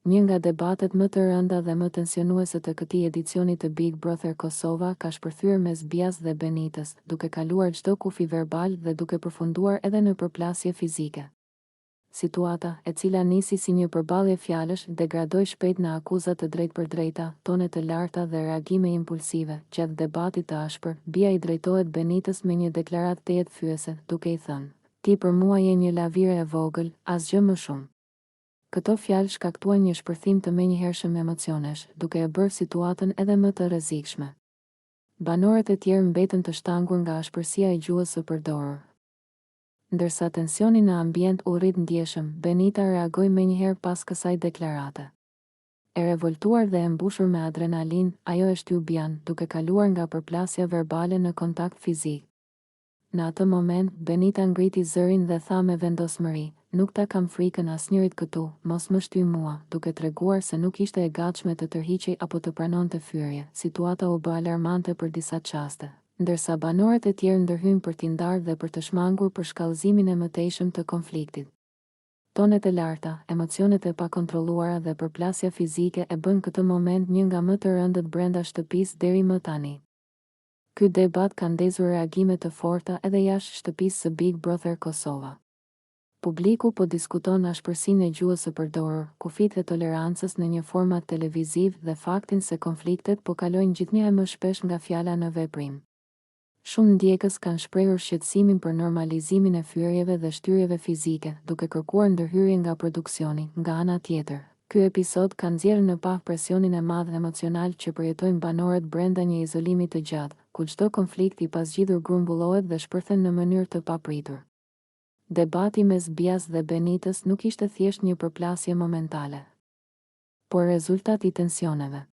Një nga debatet më të rënda dhe më tensionuese të këtij edicioni të Big Brother Kosova ka shpërthyer mes Bias dhe Benitës, duke kaluar çdo kufi verbal dhe duke përfunduar edhe në përplasje fizike. Situata, e cila nisi si një përballje fjalësh, degradoi shpejt në akuza të drejtpërdrejta, tone të larta dhe reagime impulsive. Gjatë debatit të ashpër, Bia i drejtohet Benitës me një deklaratë të jetëfyese, duke i thënë: "Ti për mua je një lavire e vogël, asgjë më shumë." Këto fjalë shkaktuan një shpërthim të menjëhershëm emocionesh, duke e bërë situatën edhe më të rrezikshme. Banorët e tjerë mbetën të shtangur nga ashpërsia e gjuhës së përdorur. Ndërsa tensioni në ambient u rrit ndjeshëm, Benita reagoi menjëherë pas kësaj deklarate. E revoltuar dhe e mbushur me adrenalin, ajo e shtyu Bian, duke kaluar nga përplasja verbale në kontakt fizik. Në atë moment, Benita ngriti zërin dhe tha me vendosmëri: "Nuk ta kam frikën asnjërit këtu, mos më shty mua", duke treguar se nuk ishte e gatshme të tërhiqej apo të pranonte fyrje. Situata u bë alarmante për disa çaste, ndërsa banorët e tjerë ndërhyn për t'i ndarë dhe për të shmangur për shkallëzimin e mëtejshëm të konfliktit. Tonet e larta, emocionet e pakontrolluara dhe përplasja fizike e bën këtë moment një nga më të rëndët brenda shtëpisë deri më tani. Ky debat ka ndezur reagime të forta edhe jashtë shtëpisë së Big Brother Kosova. Publiku po diskuton ashpërsinë e gjuhës së përdorur, kufit e tolerancës në një format televiziv dhe faktin se konfliktet po kalojnë gjithnjë më shpesh nga fjala në veprim. Shumë ndjekës kanë shprehur shqetësimin për normalizimin e fyrjeve dhe shtyrjeve fizike, duke kërkuar ndërhyrje nga produksioni. Nga ana tjetër, ky episod ka nxjerrë në pa presionin e madh emocional që përjetojnë banorët brenda një izolimi të gjatë, ku çdo konflikt i pasgjidhur grumbullohet dhe shpërthen në mënyrë të papritur. Debati mes Bias dhe Benitës nuk ishte thjesht një përplasje momentale, por rezultat i tensioneve.